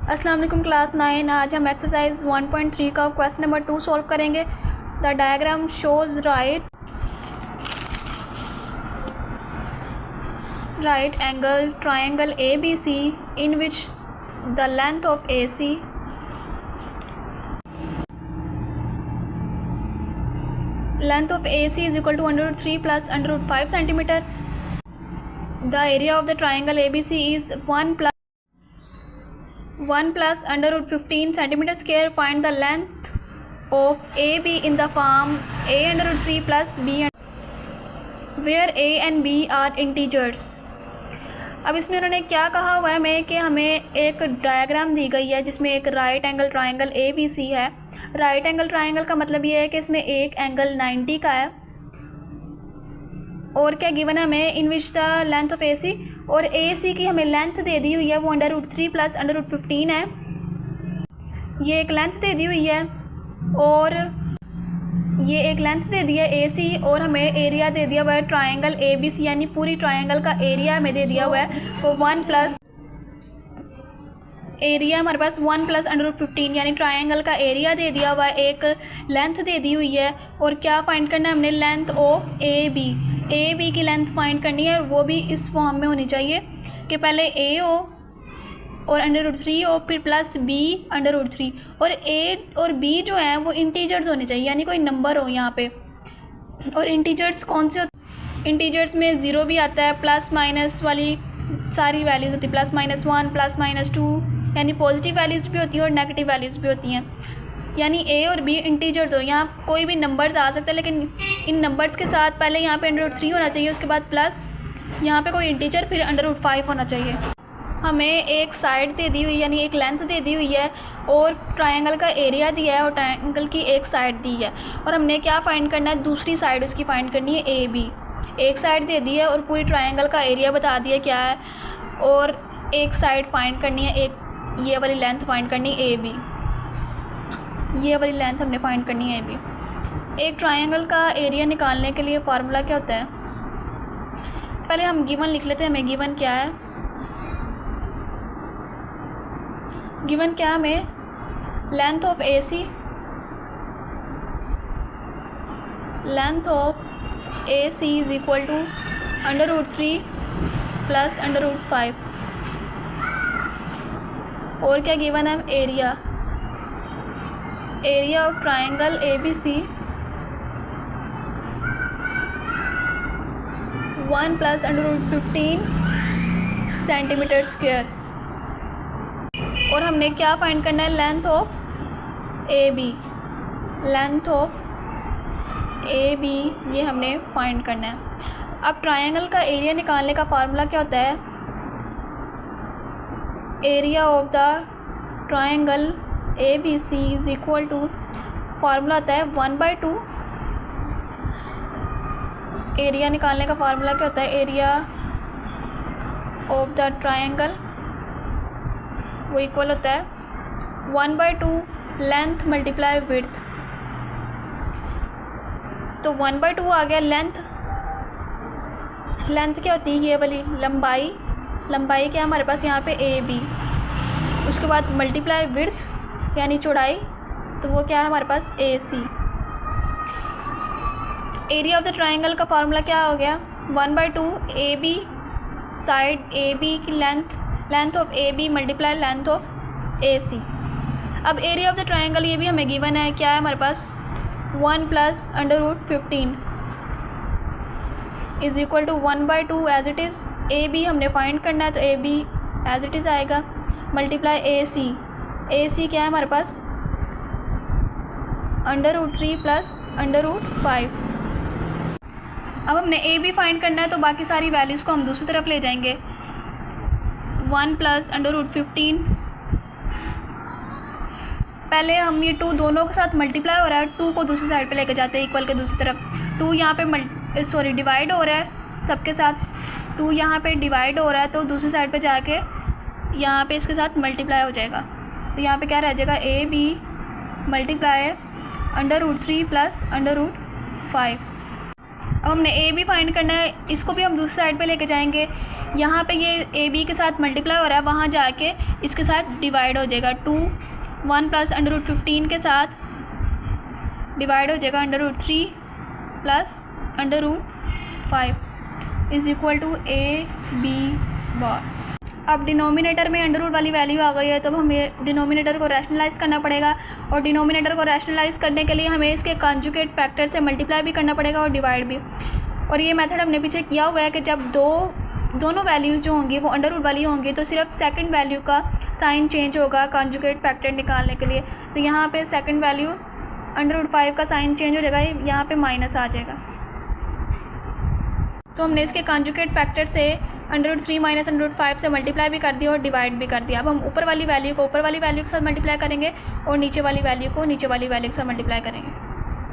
अस्सलाम वालेकुम क्लास 9। आज हम एक्सरसाइज 1.3 का क्वेश्चन नंबर 2 सॉल्व करेंगे। The diagram shows right angle triangle ABC in which the length of AC is equal to √3 plus √5 centimeter. The area of the triangle ABC is 1 plus √15 centimeter square. Find the length of AB in the form a √3 plus b where a and b are integers. अब इसमें उन्होंने क्या कहा हुआ है हमें कि हमें एक डायग्राम दी गई है जिसमें एक राइट एंगल ट्राइंगल ABC है। राइट एंगल ट्राइंगल का मतलब ये है कि इसमें एक एंगल 90 का है और क्या गिवन है हमें in which the length of AC, और AC की हमें लेंथ दे दी हुई है वो √3 प्लस √15 है। ये एक लेंथ दे दी हुई है और ये एक लेंथ दे दी है AC और हमें एरिया दे दिया हुआ है ट्राइंगल ABC, यानी पूरी ट्राइंगल का एरिया हमें दे दिया हुआ है वो 1 प्लस एरिया हमारे पास 1 प्लस √15 यानी ट्राइंगल का एरिया दे दिया हुआ है, एक लेंथ दे दी हुई है और क्या फाइंड करना है हमने लेंथ ऑफ AB की लेंथ फाइंड करनी है। वो भी इस फॉर्म में होनी चाहिए कि पहले A हो और √3 हो फिर प्लस B √3 और A और B जो है वो इंटीजर्स होने चाहिए यानी कोई नंबर हो यहाँ पे। और इंटीजर्स कौन से होते हैं? इंटीजर्स में 0 भी आता है, प्लस माइनस वाली सारी वैल्यूज़ होती है, +-1 +-2 यानी पॉजिटिव वैल्यूज़ भी होती हैं और नेगेटिव वैल्यूज़ भी होती हैं। यानी A और B इंटीजर्स हो, यहाँ कोई भी नंबर्स आ सकता है लेकिन इन नंबर्स के साथ पहले यहाँ पे √3 होना चाहिए, उसके बाद प्लस यहाँ पे कोई इंटीजर फिर √5 होना चाहिए। हमें एक साइड दे दी हुई यानी एक लेंथ दे दी हुई है और ट्रायंगल का एरिया दिया है और ट्रायंगल की एक साइड दी है और हमने क्या फाइंड करना है, दूसरी साइड उसकी फाइंड करनी है AB। एक साइड दे दी है और पूरी ट्रायंगल का एरिया बता दिया क्या है और एक साइड फाइंड करनी है, एक ये वाली लेंथ फाइंड करनी है AB, ये वाली लेंथ हमने फाइंड करनी है AB। एक ट्रायंगल का एरिया निकालने के लिए फार्मूला क्या होता है, पहले हम गिवन लिख लेते हैं। हमें गिवन क्या है, गिवन क्या हमें length of AC is equal to √3 plus √5 और क्या गिवन है area of triangle ABC 1 plus √15 centimetre square और हमने क्या फाइंड करना है लेंथ ऑफ AB ये हमने फाइंड करना है। अब ट्रायंगल का एरिया निकालने का फार्मूला क्या होता है, area of the triangle ABC is equal to formula आता है 1/2। एरिया निकालने का फार्मूला क्या होता है, एरिया ऑफ द ट्रायंगल वो इक्वल होता है 1/2 लेंथ मल्टीप्लाई विड्थ। तो 1/2 आ गया लेंथ क्या होती है, ये वाली लंबाई क्या है हमारे पास यहाँ पे AB, उसके बाद मल्टीप्लाई विड्थ यानी चौड़ाई, तो वो क्या है हमारे पास AC। Area of the triangle का फार्मूला क्या हो गया 1/2 AB साइड AB की length of AB multiply length of AC। अब एरिया ऑफ द ट्राइंगल ये भी हमें गिवन है, क्या है हमारे पास 1 plus √15 is equal to 1/2 as it is. AB हमने फाइंड करना है तो AB एज इट इज़ आएगा मल्टीप्लाई AC क्या है हमारे पास √3 प्लस √5। अब हमने AB फाइंड करना है तो बाकी सारी वैल्यूज़ को हम दूसरी तरफ ले जाएंगे। 1 प्लस √15 पहले हम ये 2 दोनों के साथ मल्टीप्लाई हो रहा है, 2 को दूसरी साइड पे लेके जाते हैं इक्वल के दूसरी तरफ। 2 यहाँ पे डिवाइड हो रहा है सबके साथ, 2 यहाँ पे डिवाइड हो रहा है तो दूसरी साइड पे जाके यहाँ पे इसके साथ मल्टीप्लाई हो जाएगा। तो यहाँ पे क्या रह जाएगा AB मल्टीप्लाई √3 प्लस √5। अब हमने AB फाइंड करना है, इसको भी हम दूसरी साइड पे लेके जाएंगे। यहाँ पे ये ए बी के साथ मल्टीप्लाई हो रहा है, वहाँ जाके इसके साथ डिवाइड हो जाएगा। 1 प्लस √15 के साथ डिवाइड हो जाएगा √3 plus √5 is equal to AB bar. अब डिनोमिनेटर में अंडर रूट वाली वैल्यू आ गई है, तो हमें डिनोमिनेटर को रैशनलाइज़ करना पड़ेगा, और डिनोमिनेटर को रैशनलाइज़ करने के लिए हमें इसके कॉन्जुगेट फैक्टर से मल्टीप्लाई भी करना पड़ेगा और डिवाइड भी। और ये मेथड हमने पीछे किया हुआ है कि जब दोनों वैल्यूज़ जो होंगी वो अंडर रूट वाली होंगी तो सिर्फ सेकंड वैल्यू का साइन चेंज होगा कॉन्जुगेट फैक्टर निकालने के लिए। तो यहाँ पे सेकंड वैल्यू √5 का साइन चेंज हो जाएगा, यहाँ पे माइनस आ जाएगा। तो हमने इसके कॉन्जुगेट फैक्टर से √3 माइनस √5 से मल्टीप्लाई भी कर दिया और डिवाइड भी कर दिया। अब हम ऊपर वाली वैल्यू को ऊपर वाली वैल्यू के साथ मल्टीप्लाई करेंगे और नीचे वाली वैल्यू को नीचे वाली वैल्यू के साथ मल्टीप्लाई करेंगे।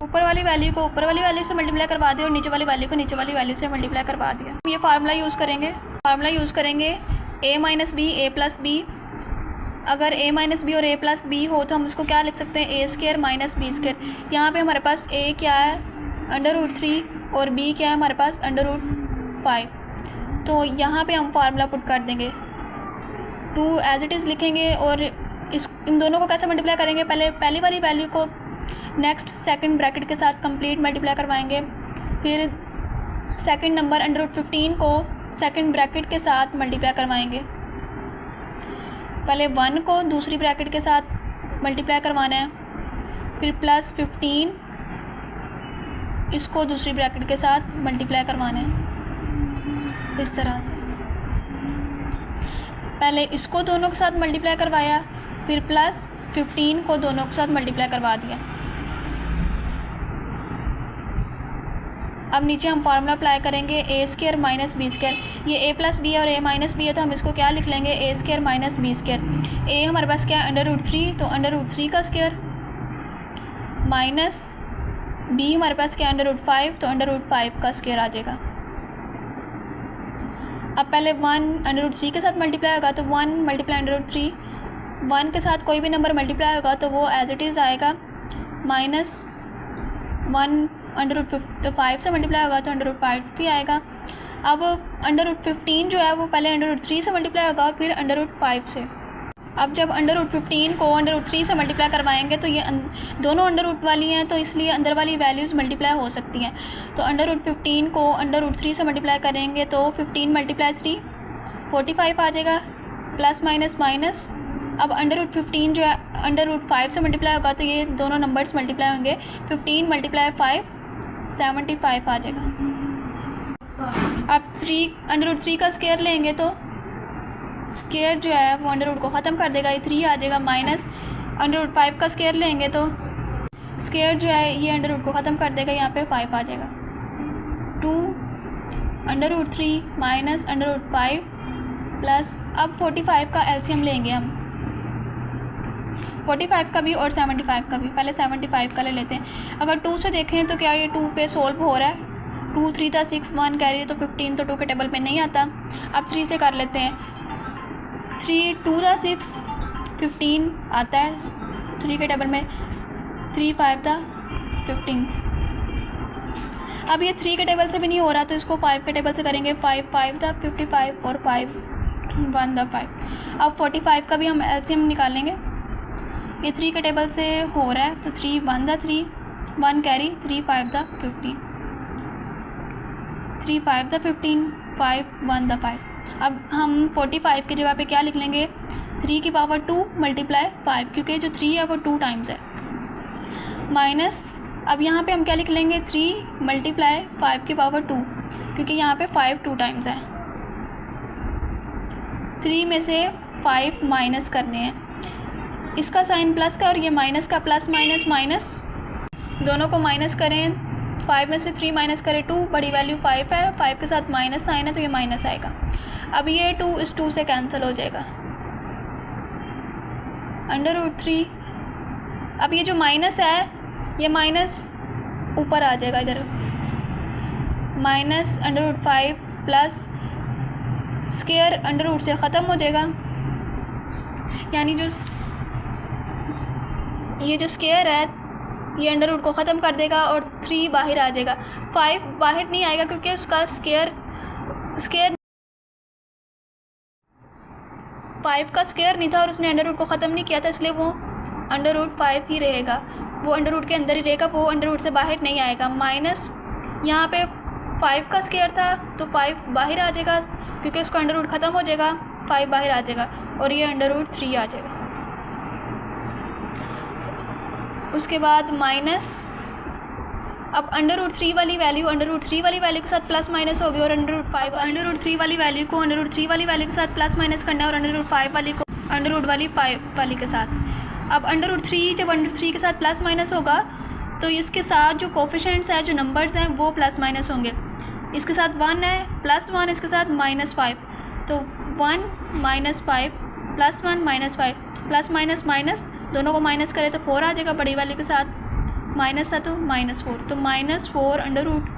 ऊपर वाली वैल्यू को ऊपर वाली वैल्यू से मल्टीप्लाई करवा दिया और नीचे वाली वैल्यू को नीचे वाली वैल्यू से मल्टीप्लाई करवा दिया। ये फार्मूला यूज़ करेंगे a minus B A plus B. अगर a माइनस बी और a प्लस बी हो तो हम उसको क्या लिख सकते हैं, a² माइनस b²। यहाँ पे हमारे पास a क्या है √3 और b क्या है हमारे पास √5। तो यहाँ पे हम फार्मूला पुट कर देंगे, 2 एज इट इज़ लिखेंगे और इन दोनों को कैसे मल्टीप्लाई करेंगे, पहली वाली वैल्यू को नेक्स्ट सेकंड ब्रैकेट के साथ कंप्लीट मल्टीप्लाई करवाएंगे, फिर सेकंड नंबर √15 को सेकंड ब्रैकेट के साथ मल्टीप्लाई करवाएंगे। पहले 1 को दूसरी ब्रैकेट के साथ मल्टीप्लाई करवाना है, फिर प्लस 15 इसको दूसरी ब्रैकेट के साथ मल्टीप्लाई करवाना है। इस तरह से पहले इसको दोनों के साथ मल्टीप्लाई करवाया, फिर प्लस 15 को दोनों के साथ मल्टीप्लाई करवा दिया। अब नीचे हम फार्मूला अप्लाई करेंगे a² माइनस b²। ये a प्लस बी और a माइनस बी है तो हम इसको क्या लिख लेंगे, a² माइनस b²। a हमारे पास क्या है √3, तो √3 का स्क्वायर, माइनस b हमारे पास क्या है √5, तो √5 का स्क्वायर आ जाएगा। अब पहले 1 √3 के साथ मल्टीप्लाई होगा तो 1 मल्टीप्लाई √3, 1 के साथ कोई भी नंबर मल्टीप्लाई होगा तो वो एज इट इज़ आएगा, माइनस 1 √5 से मल्टीप्लाई होगा तो √5 भी आएगा। अब √15 जो है वो पहले √3 से मल्टीप्लाई होगा फिर √5 से। अब जब √15 को √3 से मल्टीप्लाई करवाएंगे तो ये दोनों अंडर रूट वाली हैं, तो इसलिए अंदर वाली वैल्यूज़ मल्टीप्लाई हो सकती हैं। तो √15 को √3 से मल्टीप्लाई करेंगे तो 15 × 3 45 आ जाएगा, प्लस माइनस माइनस। अब √15 जो है √5 से मल्टीप्लाई होगा तो ये दोनों नंबर्स मल्टीप्लाई होंगे, 15 × 5 75 आ जाएगा। अब √3 का स्क्वायर लेंगे तो स्क्वायर जो है वो अंडर रूट को ख़त्म कर देगा, ये 3 आ जाएगा, माइनस √5 का स्क्वायर लेंगे तो स्क्वायर जो है ये अंडर रूट को ख़त्म कर देगा, यहाँ पे 5 आ जाएगा। 2 √3 माइनस √5 प्लस, अब 45 का एलसीएम लेंगे हम, 45 का भी और 75 का भी। पहले 75 का ले लेते हैं। अगर 2 से देखें तो क्या ये 2 पे सोल्व हो रहा है, 2 3 था 6 1 कैरी तो 15 तो 2 के टेबल पे नहीं आता। अब 3 से कर लेते हैं, 3 2 था 6 15 आता है 3 के टेबल में, 3 5 था 15। अब ये 3 के टेबल से भी नहीं हो रहा तो इसको 5 के टेबल से करेंगे, 5 5 था 55 और 5 1 था 5। अब 45 का भी हम एलसीएम निकालेंगे, ये 3 के टेबल से हो रहा है तो 3 1 था 3 1 कैरी 3 5 था 15, 3 5 था 15 5 1 था 5। अब हम 45 की जगह पे क्या लिख लेंगे, 3 की पावर 2 मल्टीप्लाई 5, क्योंकि जो 3 है वो 2 टाइम्स है, माइनस। अब यहाँ पे हम क्या लिख लेंगे, 3 मल्टीप्लाई 5 की पावर 2, क्योंकि यहाँ पे 5 2 टाइम्स है। 3 में से 5 माइनस करने हैं, इसका साइन प्लस का और ये माइनस का, प्लस माइनस माइनस दोनों को माइनस करें, 5 में से 3 माइनस करें 2, बड़ी वैल्यू 5 है, 5 के साथ माइनस साइन है तो ये माइनस आएगा। अब ये 2 इस 2 से कैंसिल हो जाएगा, √3। अब ये जो माइनस है ये माइनस ऊपर आ जाएगा इधर, माइनस √5 प्लस स्क्वायर √ से ख़त्म हो जाएगा, यानी जो ये जो स्क्वायर है ये √ को ख़त्म कर देगा और 3 बाहर आ जाएगा। 5 बाहर नहीं आएगा क्योंकि उसका स्क्वायर 5 का स्क्वायर नहीं था और उसने अंडर रूट को ख़त्म नहीं किया था, इसलिए वो अंडर रूट 5 ही रहेगा, वो अंडर रूट के अंदर ही रहेगा, वो अंडर रूट से बाहर नहीं आएगा। माइनस यहाँ पे 5 का स्क्वायर था तो 5 बाहर आ जाएगा क्योंकि उसका अंडर रूट ख़त्म हो जाएगा, 5 बाहर आ जाएगा और ये अंडर रूट 3 आ जाएगा। उसके बाद माइनस, अब अंडर रूट 3 वाली वैल्यू अंडर रूट 3 वाली वैल्यू के साथ प्लस माइनस होगी और अंडर रूट 5 अंडर रूट 3 वाली वैल्यू को अंडर रूट 3 वाली वैल्यू के साथ प्लस माइनस करना है और अंडर रूट 5 वाली को अंडर रूट वाली 5 वाली के साथ। अब अंडर रूट 3 जब अंडर 3 के साथ प्लस माइनस होगा तो इसके साथ जो कोफिशेंट्स हैं, जो नंबर्स हैं, वो प्लस माइनस होंगे। इसके साथ 1 है, +1, इसके साथ -5, तो 1 -5 +1 -5 प्लस माइनस माइनस दोनों को माइनस करें तो 4 आ जाएगा, बड़ी वाली के साथ माइनस था तो -4, तो -4 अंडर रूट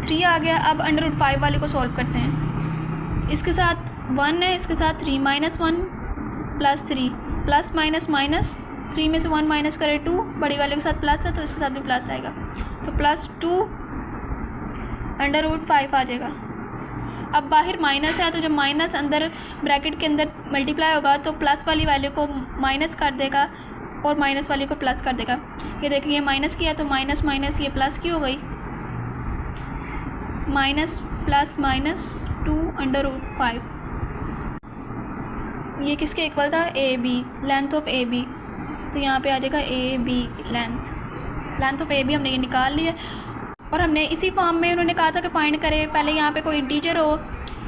3 आ गया। अब अंडर रूट 5 वाले को सॉल्व करते हैं। इसके साथ 1 है, इसके साथ 3, -1 + 3 प्लस माइनस माइनस 3 में से 1 माइनस करें 2, बड़ी वाले के साथ प्लस है तो इसके साथ भी प्लस आएगा, तो +2 अंडर रूट 5 आ जाएगा। अब बाहर माइनस है तो जब माइनस अंदर ब्रैकेट के अंदर मल्टीप्लाई होगा तो प्लस वाली वैल्यू को माइनस कर देगा और माइनस वाली को प्लस कर देगा। ये देखिए ये माइनस किया तो माइनस माइनस ये प्लस की हो गई, माइनस प्लस -2 अंडर रूट 5। ये किसके इक्वल था? AB, लेंथ ऑफ AB, तो यहाँ पे आ जाएगा AB लेंथ ऑफ AB हमने ये निकाल लिया। और हमने इसी फॉर्म में उन्होंने कहा था कि फाइंड करें, पहले यहाँ पे कोई इंटीजर हो,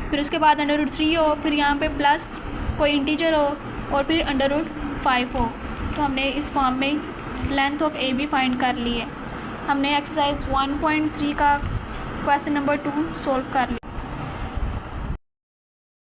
फिर उसके बाद अंडर रूट 3 हो, फिर यहाँ पे प्लस कोई इंटीजर हो और फिर अंडर रूट 5 हो। तो हमने इस फॉर्म में लेंथ ऑफ AB फाइंड कर ली है। हमने एक्सरसाइज 1.3 का क्वेश्चन नंबर 2 सोल्व कर लिया।